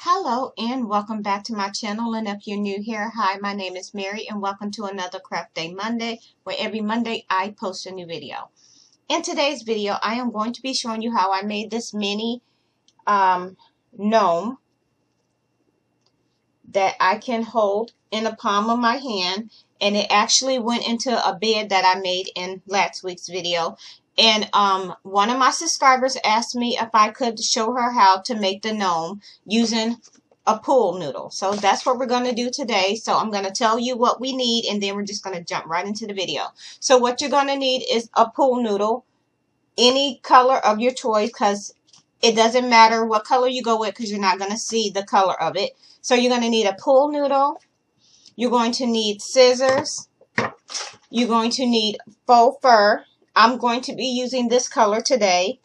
Hello and welcome back to my channel, and if you're new here, hi, my name is Mary and welcome to another Craft Day Monday, where every Monday I post a new video. In today's video I am going to be showing you how I made this mini gnome that I can hold in the palm of my hand, and it actually went into a bed that I made in last week's video. And one of my subscribers asked me if I could show her how to make the gnome using a pool noodle. So that's what we're going to do today. So I'm going to tell you what we need, and then we're just going to jump right into the video. So what you're going to need is a pool noodle, any color of your choice, because it doesn't matter what color you go with because you're not going to see the color of it. So you're going to need a pool noodle. You're going to need scissors. You're going to need faux fur. I'm going to be using this color today.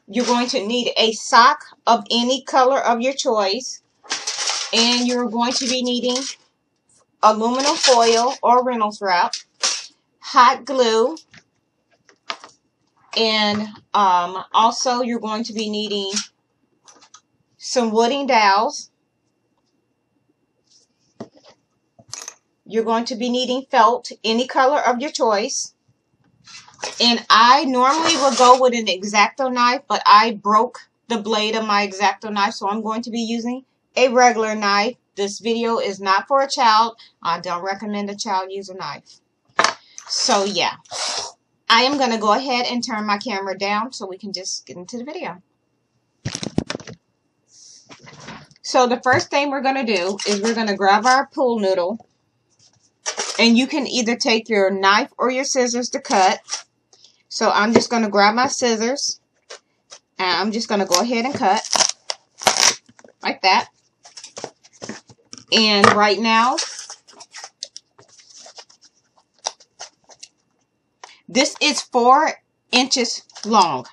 You're going to need a sock of any color of your choice. And you're going to be needing aluminum foil or Reynolds wrap, hot glue, and also you're going to be needing some wooden dowels. You're going to be needing felt, any color of your choice. And I normally would go with an X Acto knife, but I broke the blade of my X Acto knife, so I'm going to be using a regular knife. This video is not for a child. I don't recommend a child use a knife. So yeah, I am going to go ahead and turn my camera down so we can just get into the video. So the first thing we're going to do is we're going to grab our pool noodle. And you can either take your knife or your scissors to cut. So I'm just going to grab my scissors. And I'm just going to go ahead and cut. Like that. And right now, this is 4 inches long.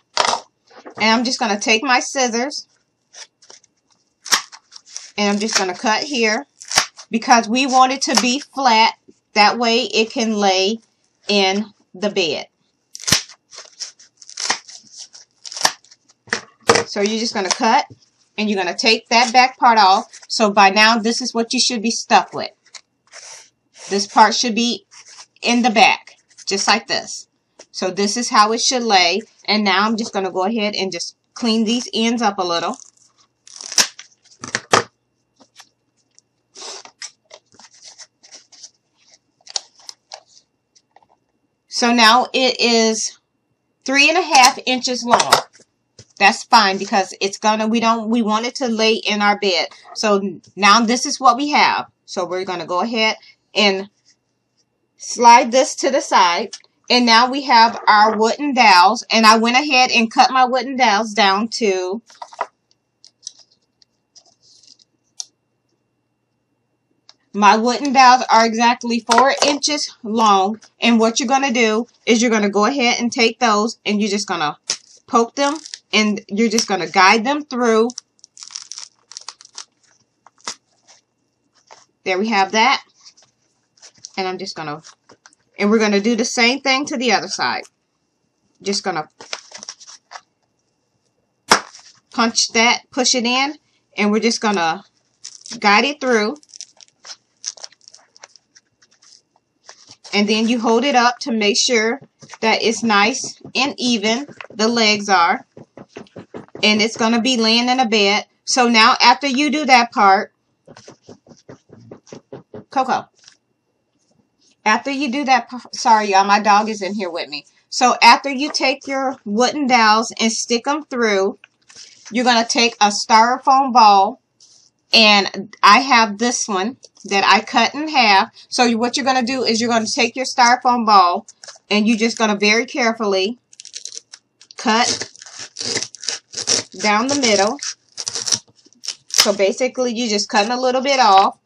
And I'm just going to take my scissors. And I'm just going to cut here. Because we want it to be flat. That way it can lay in the bed. So you're just going to cut, and you're going to take that back part off. So by now, this is what you should be stuck with. This part should be in the back, just like this. So this is how it should lay. And now I'm just going to go ahead and just clean these ends up a little. So now it is 3.5 inches long. That's fine because it's gonna we want it to lay in our bed. So now this is what we have. So we're gonna go ahead and slide this to the side. And now we have our wooden dowels. And I went ahead and cut my wooden dowels down to my wooden dowels are exactly 4 inches long. And what you're going to do is you're going to go ahead and take those and you're just going to poke them and you're just going to guide them through. There we have that. And I'm just going to, and we're going to do the same thing to the other side. Just going to punch that, push it in, and we're just going to guide it through. And then you hold it up to make sure that it's nice and even. The legs are. And it's going to be laying in a bed. So now after you do that part, Coco. After you do that, sorry y'all, my dog is in here with me. So after you take your wooden dowels and stick them through, you're going to take a styrofoam ball. And I have this one that I cut in half. So what you're going to do is you're going to take your styrofoam ball and you're just going to very carefully cut down the middle. So basically you're just cutting a little bit off,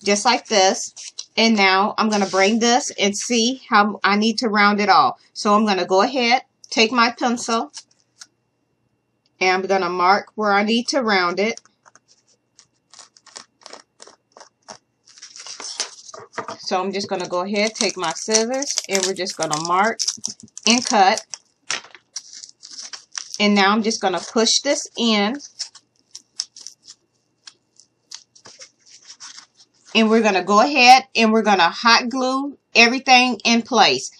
just like this. And now I'm going to bring this and see how I need to round it off. So I'm going to go ahead, take my pencil, and I'm going to mark where I need to round it. So I'm just going to go ahead, take my scissors, and we're just going to mark and cut. And now I'm just going to push this in. and we're going to go ahead and we're going to hot glue everything in place.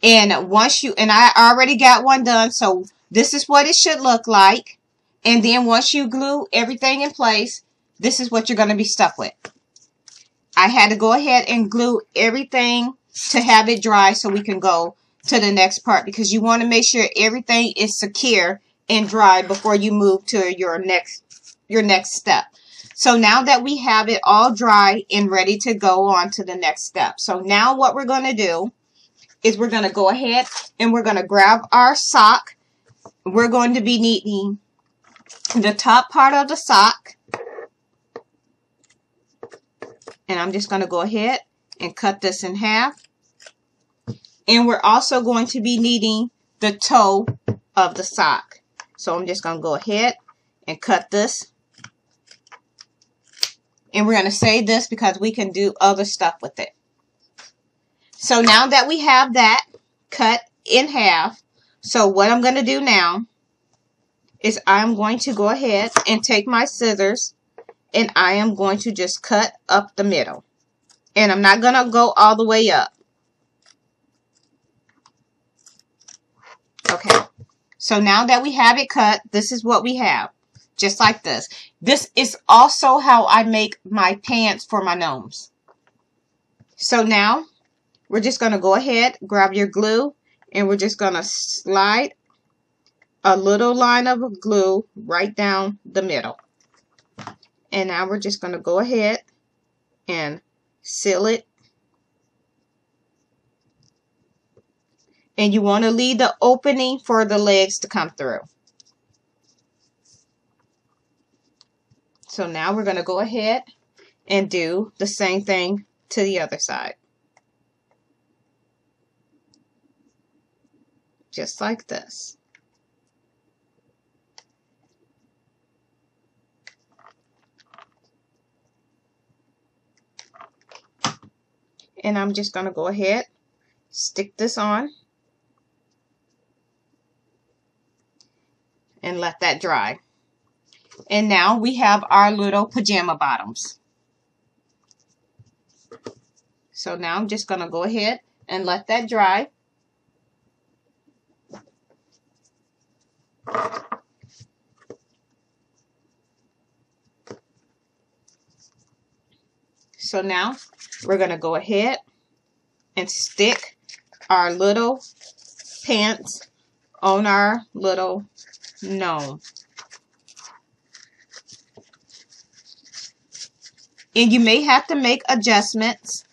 And once you, and I already got one done, so this is what it should look like. And then once you glue everything in place, this is what you're going to be stuck with. I had to go ahead and glue everything to have it dry so we can go to the next part, because you want to make sure everything is secure and dry before you move to your next step. So now that we have it all dry and ready to go on to the next step. So now what we're going to do is we're going to go ahead and we're going to grab our sock. We're going to be needing the top part of the sock. And I'm just going to go ahead and cut this in half. And we're also going to be needing the toe of the sock. So I'm just going to go ahead and cut this. And we're going to save this because we can do other stuff with it. So now that we have that cut in half, so what I'm going to do now is I'm going to go ahead and take my scissors and I am going to just cut up the middle. And I'm not going to go all the way up. Okay, so now that we have it cut, this is what we have. Just like this. This is also how I make my pants for my gnomes. So now, we're just going to go ahead, grab your glue, and we're just going to slide a little line of glue right down the middle. And now we're just going to go ahead and seal it. And you want to leave the opening for the legs to come through. So now we're going to go ahead and do the same thing to the other side. Just like this. And I'm just going to go ahead, stick this on, and let that dry. And now we have our little pajama bottoms. So now I'm just going to go ahead and let that dry. So now we're going to go ahead and stick our little pants on our little gnome. And you may have to make adjustments.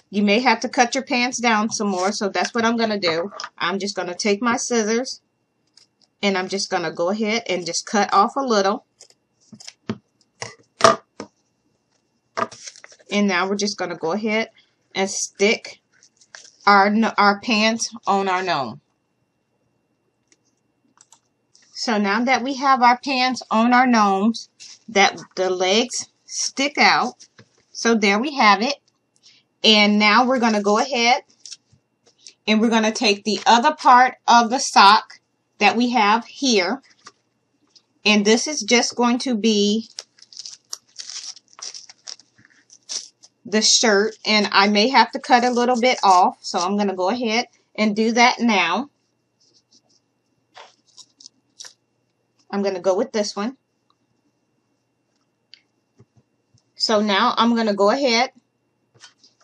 You may have to cut your pants down some more, so that's what I'm going to do. I'm just going to take my scissors and I'm just going to go ahead and just cut off a little. And now we're just going to go ahead and stick our pants on our gnome. So now that we have our pants on our gnomes, that the legs stick out. So there we have it. And now we're going to go ahead and we're going to take the other part of the sock that we have here. And this is just going to be the shirt. And I may have to cut a little bit off. So I'm going to go ahead and do that now. I'm going to go with this one. So now I'm going to go ahead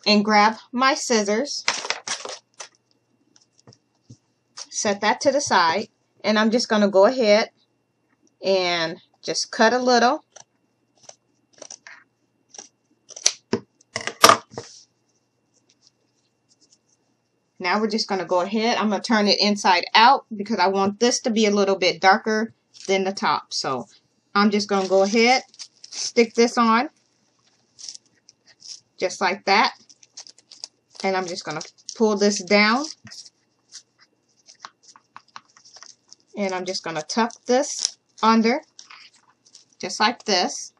and grab my scissors. Set that to the side. And I'm just going to go ahead and just cut a little. Now we're just going to go ahead. I'm going to turn it inside out because I want this to be a little bit darker than the top. So I'm just going to go ahead, stick this on just like that. And I'm just going to pull this down. And I'm just going to tuck this under just like this.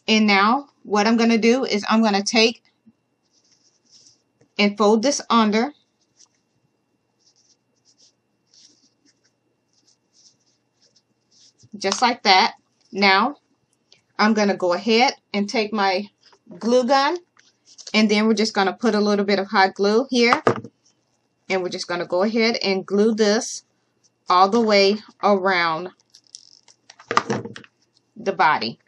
And now what I'm going to do is I'm going to take and fold this under. just like that. Now, I'm going to go ahead and take my glue gun, and then we're just going to put a little bit of hot glue here, and we're just going to go ahead and glue this all the way around the body.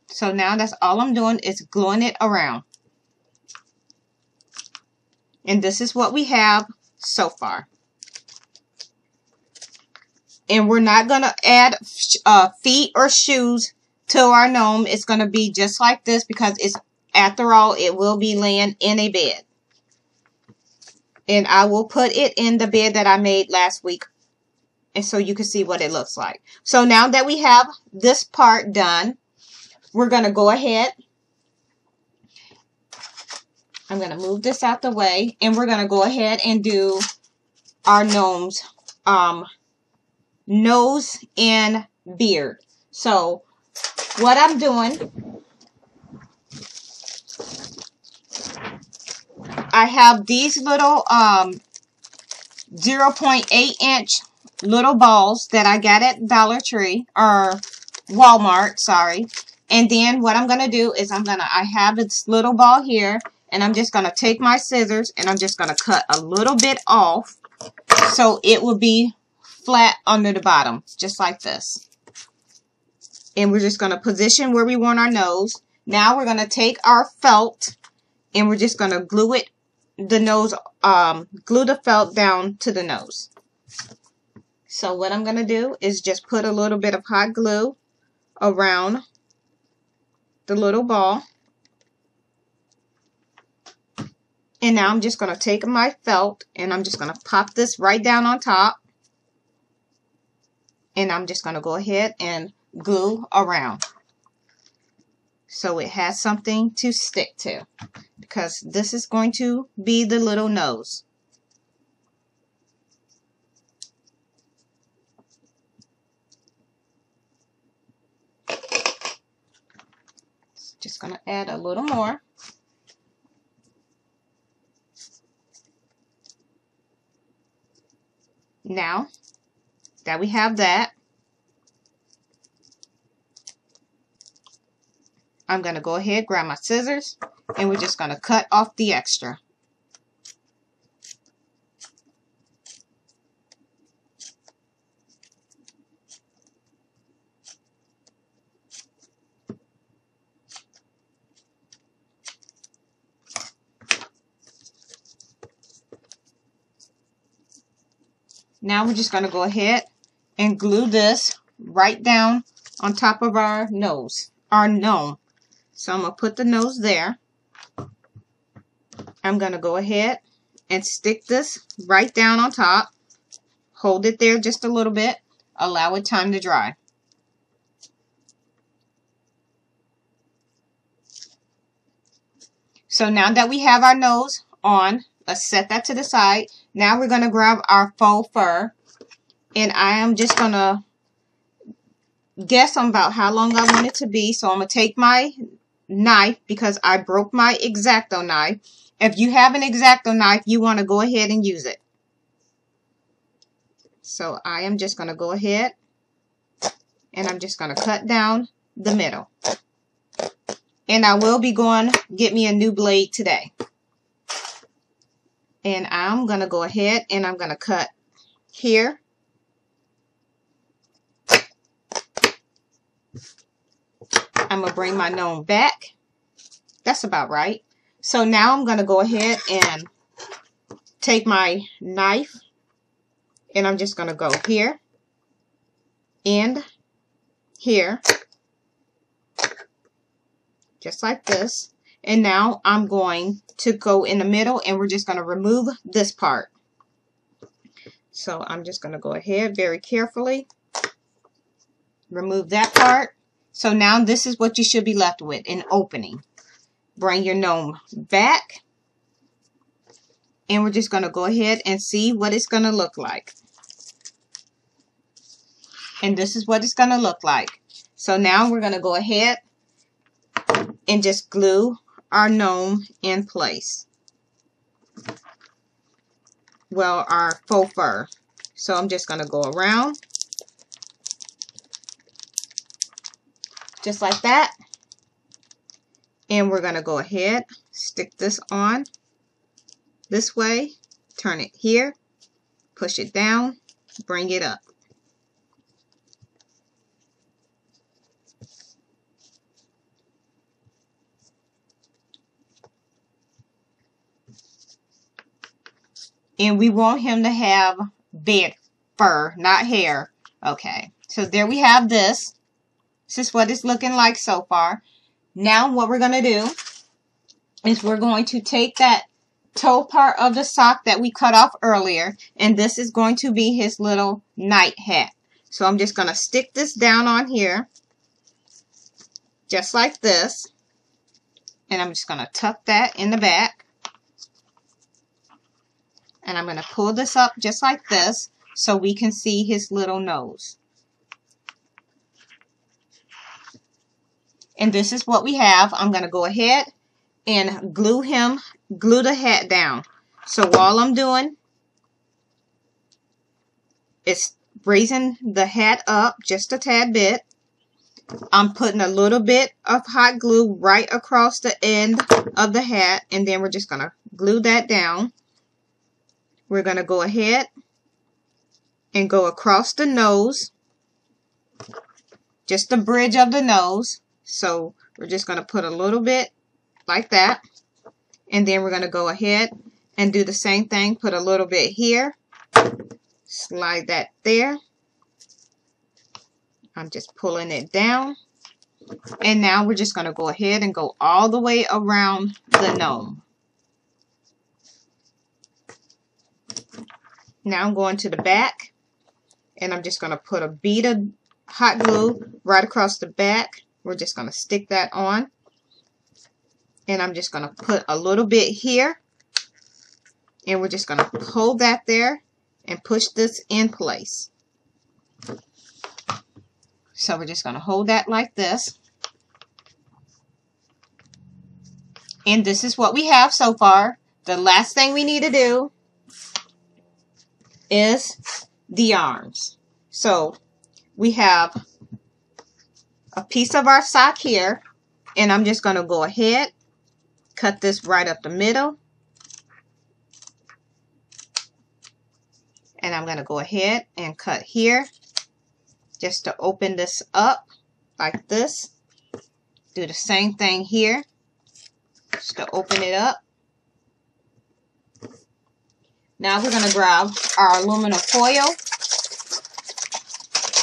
So now that's all I'm doing is gluing it around. And this is what we have so far. And we're not going to add feet or shoes to our gnome. It's going to be just like this because it's, after all, it will be laying in a bed. And I will put it in the bed that I made last week, and so you can see what it looks like. So now that we have this part done, we're going to go ahead. I'm going to move this out the way, and we're going to go ahead and do our gnome's nose and beard. So what I'm doing, I have these little 0.8 inch little balls that I got at Dollar Tree or Walmart, sorry. And then what I'm going to do is I have this little ball here, and I'm just going to take my scissors and I'm just going to cut a little bit off so it will be flat under the bottom, just like this. And we're just going to position where we want our nose. Now we're going to take our felt and we're just going to glue it, the nose, glue the felt down to the nose. So what I'm going to do is just put a little bit of hot glue around the little ball. And now I'm just going to take my felt and I'm just going to pop this right down on top. And I'm just going to go ahead and glue around so it has something to stick to, because this is going to be the little nose. Just going to add a little more. Now that we have that, I'm going to go ahead, grab my scissors, and we're just going to cut off the extra. Now we're just going to go ahead and glue this right down on top of our nose, our gnome. So I'm going to put the nose there. I'm going to go ahead and stick this right down on top. Hold it there just a little bit. Allow it time to dry. So now that we have our nose on, let's set that to the side. Now we're going to grab our faux fur. And I am just going to guess on about how long I want it to be. So I'm going to take my knife, because I broke my X Acto knife. If you have an X Acto knife, you want to go ahead and use it. So I am just going to go ahead and I'm just going to cut down the middle. And I will be going to get me a new blade today. And I'm going to go ahead and I'm going to cut here. I'm going to bring my gnome back. That's about right. So now I'm going to go ahead and take my knife and I'm just going to go here and here, just like this. And now I'm going to go in the middle and we're just going to remove this part. So I'm just going to go ahead very carefully, remove that part. So now this is what you should be left with, an opening. Bring your gnome back. And we're just going to go ahead and see what it's going to look like. And this is what it's going to look like. So now we're going to go ahead and just glue our gnome in place. Well, our faux fur. So I'm just going to go around just like that. And we're going to go ahead, stick this on this way, turn it here, push it down, bring it up. And we want him to have bed fur, not hair. Okay, so there we have this. This is what it's looking like so far. Now what we're going to do is we're going to take that toe part of the sock that we cut off earlier, and this is going to be his little night hat. So I'm just going to stick this down on here, just like this, and I'm just going to tuck that in the back. And I'm going to pull this up just like this so we can see his little nose. And this is what we have. I'm going to go ahead and glue the hat down. So all I'm doing is raising the hat up just a tad bit. I'm putting a little bit of hot glue right across the end of the hat, and then we're just going to glue that down. We're going to go ahead and go across the nose, just the bridge of the nose. So we're just going to put a little bit like that. And then we're going to go ahead and do the same thing. Put a little bit here. Slide that there. I'm just pulling it down. And now we're just going to go ahead and go all the way around the gnome. Now I'm going to the back, and I'm just going to put a bead of hot glue right across the back. We're just going to stick that on, and I'm just going to put a little bit here, and we're just going to hold that there and push this in place. So we're just going to hold that like this, and this is what we have so far. The last thing we need to do is the arms. So we have a piece of our sock here, and I'm just going to go ahead, cut this right up the middle, and I'm going to go ahead and cut here just to open this up like this. Do the same thing here just to open it up. Now we're going to grab our aluminum foil.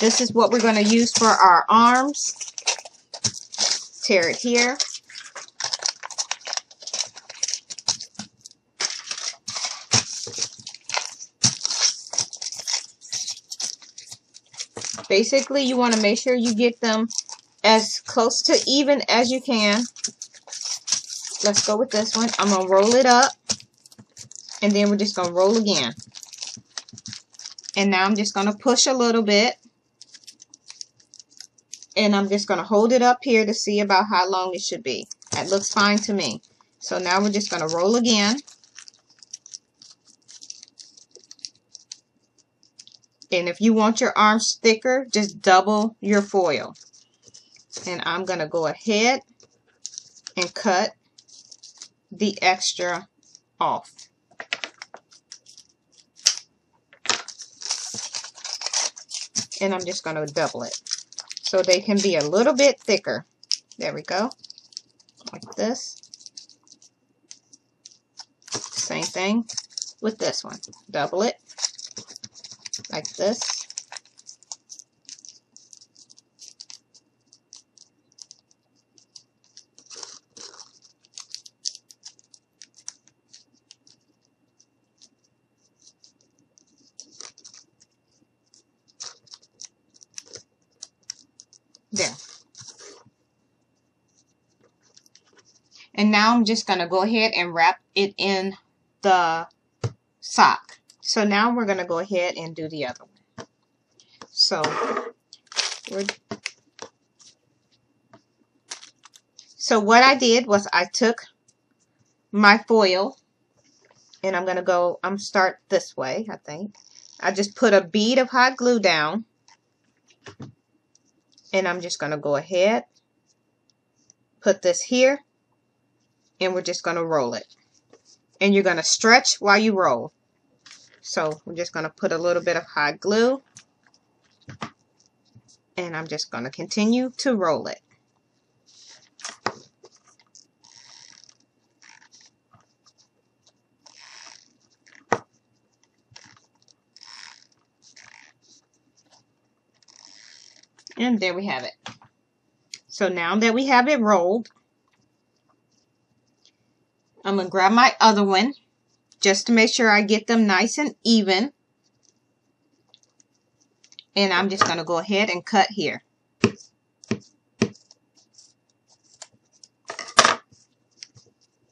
This is what we're going to use for our arms. Tear it here. Basically, you want to make sure you get them as close to even as you can. Let's go with this one. I'm going to roll it up. And then we're just going to roll again. And now I'm just going to push a little bit. And I'm just going to hold it up here to see about how long it should be. That looks fine to me. So now we're just going to roll again. And if you want your arms thicker, just double your foil. And I'm going to go ahead and cut the extra off. And I'm just going to double it so they can be a little bit thicker. There we go. Like this. Same thing with this one. Double it like this. There. And now I'm just going to go ahead and wrap it in the sock. So now we're going to go ahead and do the other one. So what I did was I took my foil, and I'm start this way, I think. I just put a bead of hot glue down, and I'm just going to go ahead, put this here, and we're just going to roll it. And you're going to stretch while you roll. So we're just going to put a little bit of hot glue, and I'm just going to continue to roll it. And there we have it. So now that we have it rolled, I'm going to grab my other one just to make sure I get them nice and even. And I'm just going to go ahead and cut here.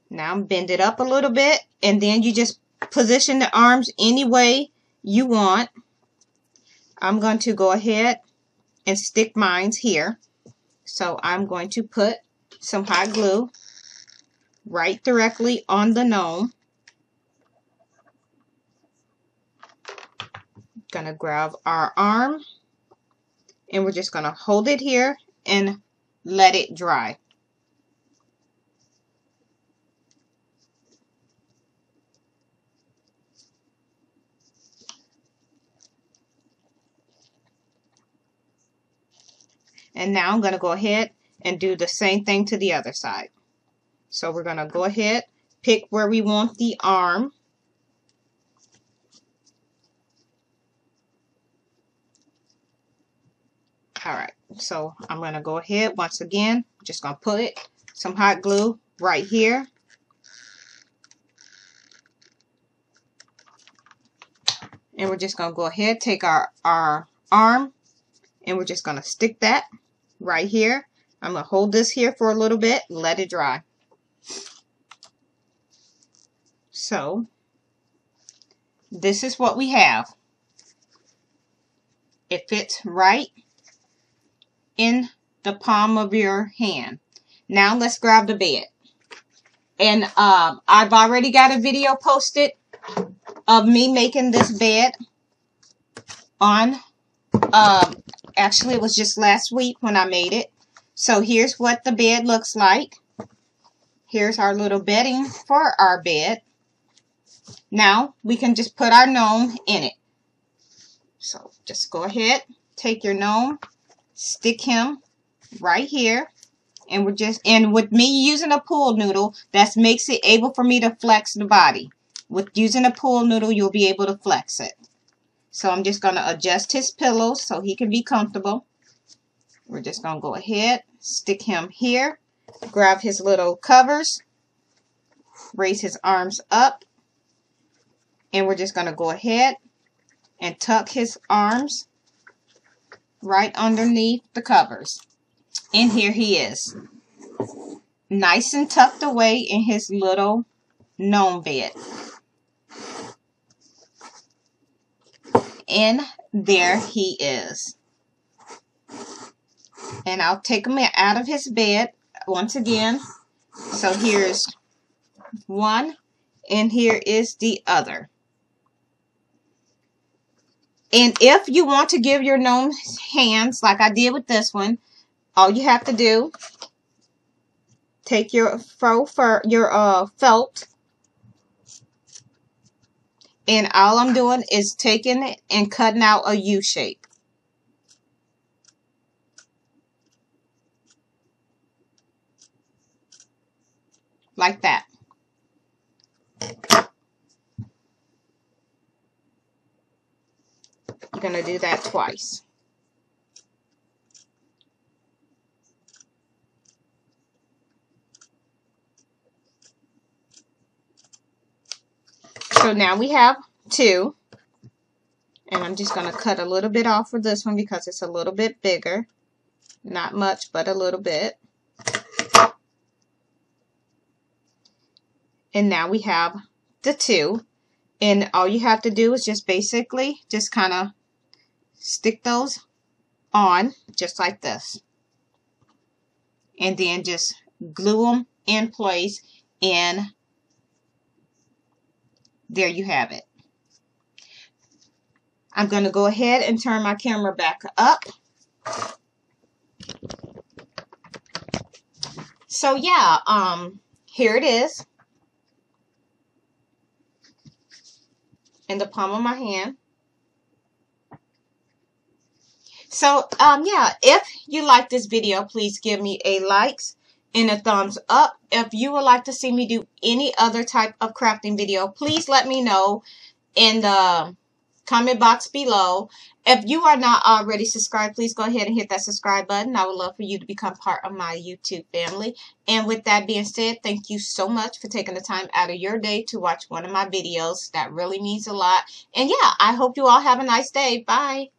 Now bend it up a little bit, and then you just position the arms any way you want. I'm going to go ahead and stick mine here. So I'm going to put some hot glue right directly on the gnome. Gonna grab our arm, and we're just gonna hold it here and let it dry. And now I'm going to go ahead and do the same thing to the other side. So we're going to go ahead, pick where we want the arm. Alright, so I'm going to go ahead once again, just going to put some hot glue right here. And we're just going to go ahead, take our arm, and we're just going to stick that right here. I'm going to hold this here for a little bit and let it dry. So this is what we have. It fits right in the palm of your hand. Now let's grab the bed. And I've already got a video posted of me making this bed on, actually it was just last week when I made it. So here's what the bed looks like. Here's our little bedding for our bed. Now we can just put our gnome in it. So just go ahead, take your gnome, stick him right here. And with me using a pool noodle, that makes it able for me to flex the body. With using a pool noodle, you'll be able to flex it. So I'm just going to adjust his pillows so he can be comfortable. We're just going to go ahead, stick him here, grab his little covers, raise his arms up, and we're just going to go ahead and tuck his arms right underneath the covers. And here he is, nice and tucked away in his little gnome bed. And there he is. And I'll take him out of his bed once again. So here's one, and here is the other. And if you want to give your gnome hands like I did with this one, all you have to do, take your faux fur, your felt, and all I'm doing is taking it and cutting out a U shape. Like that. You're going to do that twice. So now we have two. And I'm just going to cut a little bit off for this one because it's a little bit bigger. Not much, but a little bit. And now we have the two. And all you have to do is just basically just kind of stick those on just like this. And then just glue them in place in there you have it. I'm going to go ahead and turn my camera back up. So yeah, here it is in the palm of my hand. So yeah, if you like this video, please give me a likes and a thumbs up. If you would like to see me do any other type of crafting video, please let me know in the comment box below. If you are not already subscribed, please go ahead and hit that subscribe button. I would love for you to become part of my YouTube family. And with that being said, thank you so much for taking the time out of your day to watch one of my videos. That really means a lot. And yeah, I hope you all have a nice day. Bye.